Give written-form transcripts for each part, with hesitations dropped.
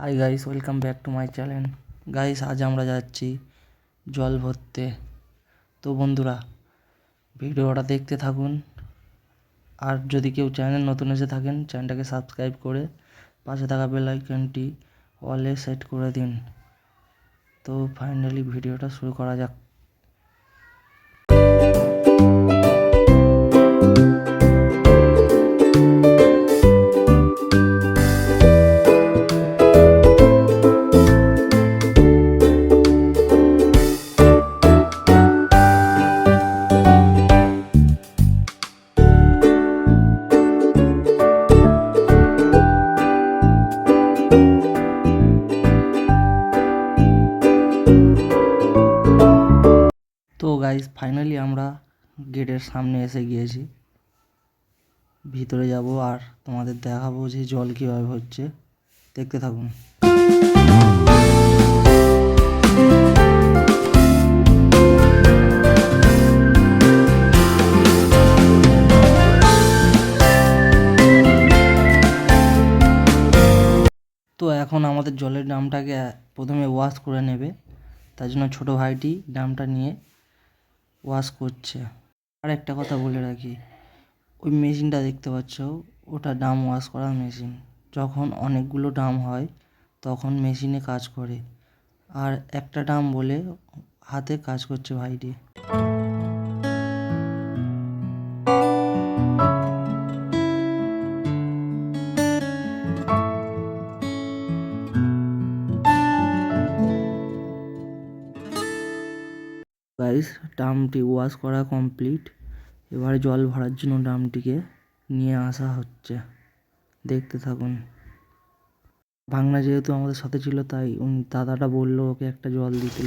Hi guys, welcome back to my channel. Guys, আজ আমরা যাচ্ছি জল ভরতে। তো বন্ধুরা, ভিডিওটা দেখতে থাকুন। আর যদি কেউ চ্যানেল নতুন এসে থাকেন, চ্যানেলটাকে সাবস্ক্রাইব করে পাশে থাকা বেল আইকনটি অলে সেট করে দিন। তো ফাইনালি ভিডিওটা শুরু করা যাক। তো গাইস, ফাইনালি আমরা গেটের সামনে এসে গিয়েছি। ভিতরে যাব আর তোমাদের দেখাবো যে জল কীভাবে হচ্ছে। দেখতে থাকুন। তো এখন আমাদের জলের ড্রামটাকে প্রথমে ওয়াশ করে নেবে। তার জন্য ছোটো ভাইটি ড্রামটা নিয়ে ওয়াশ করছে। আর একটা কথা বলে রাখি, ওই মেশিনটা দেখতে পাচ্ছ, ওটা ড্রাম ওয়াশ করার মেশিন। যখন অনেকগুলো ড্রাম হয় তখন মেশিনে কাজ করে, আর একটা ড্রাম বলে হাতে কাজ করছে ভাইটি। গাইস, ড্রামটি ওয়াশ করা কমপ্লিট। এবারে জল ভরার জন্য ড্রামটিকে নিয়ে আসা হচ্ছে। দেখতে থাকুন। ভাঙনা যেহেতু আমাদের সাথে ছিল, তাই দাদাটা বললো ওকে একটা জল দিতে।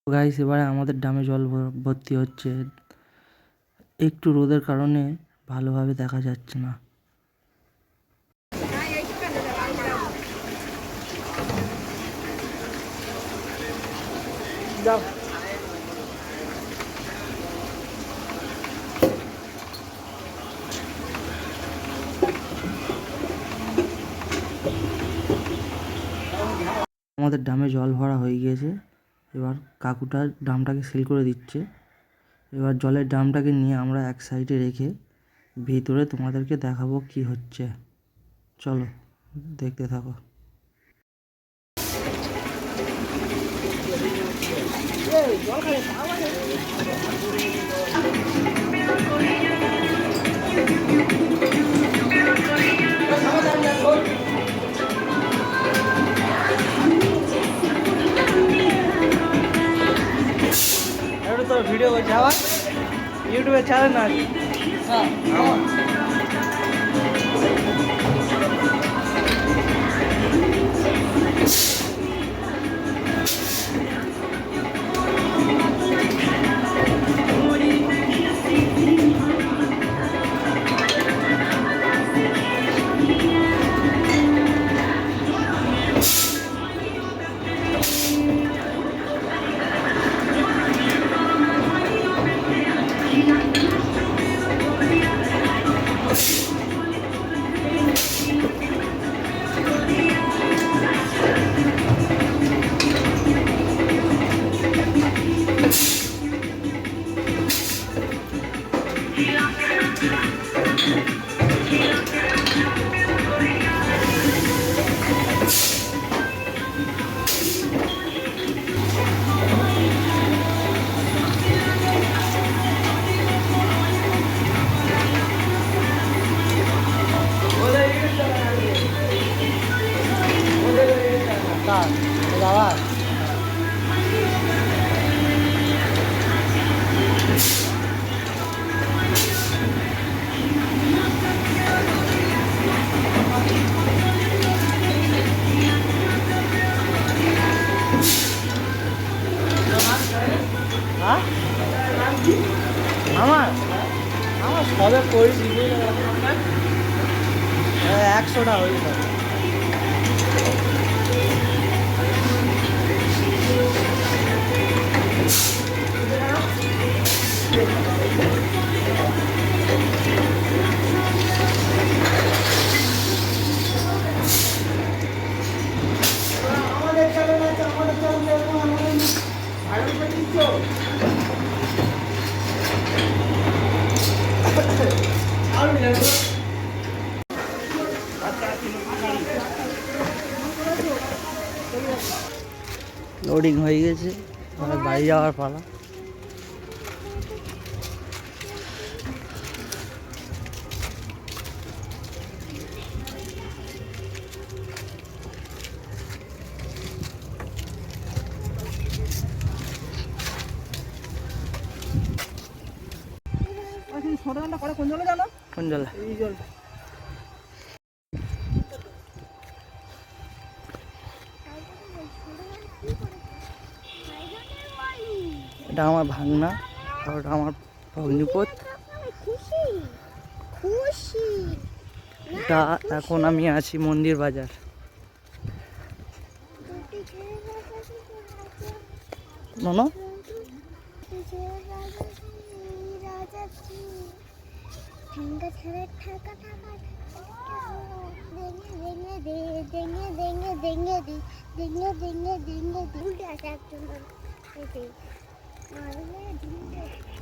গাইস, এবারে আমাদের ড্রামে জল ভর্তি হচ্ছে। একটু রোদের কারণে ভালোভাবে দেখা যাচ্ছে না। আমাদের ড্রামে জল ভরা হয়ে গিয়েছে। এবার কাকুটা ড্রামটাকে সিল করে দিচ্ছে। এবার জলের ড্রামটাকে নিয়ে আমরা এক সাইডে রেখে ভিতরে তোমাদেরকে দেখাবো কি হচ্ছে। চলো দেখতে থাকো। তো ভিডিও করছে আবার ইউটিউবে চ্যানেল না আছে। আমার আমার সবে করেছি 100টা হয়ে যাবে। লোডিং হয়ে গেছে, এবার বাড়ি যাওয়ার পালা। কোন জলে? এটা আমার ভাগনা, আর ওটা আমার ভগ্নিপত। এটা এখন আমি আছি মন্দির বাজার। ননো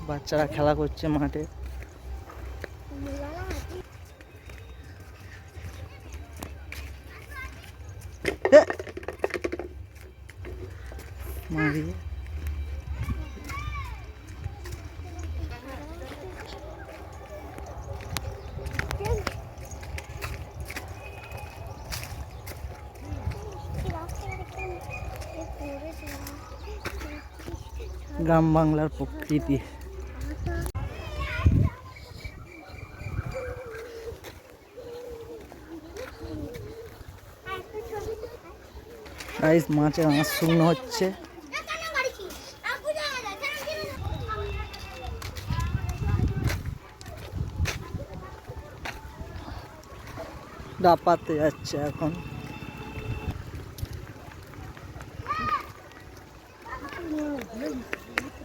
বাচ্চারা খেলা করছে মাঠে। মারিয়ে গ্রাম বাংলার প্রকৃতি। গাইস, মাছের আঁশ শুকনো হচ্ছে। ডাপাতে যাচ্ছে এখন।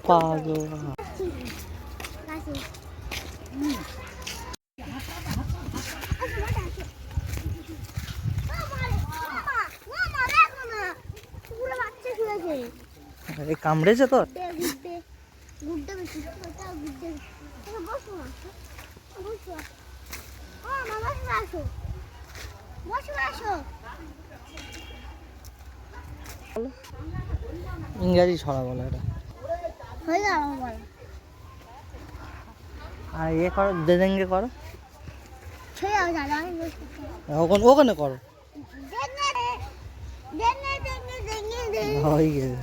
পাগল আরে কামড়েছে তো। ইংরাজি ছড়া বলে এটা। আর ইয়ে করো, দেদেঙ্গে করো, ওখানে ওখানে করো। হয়ে গেছে।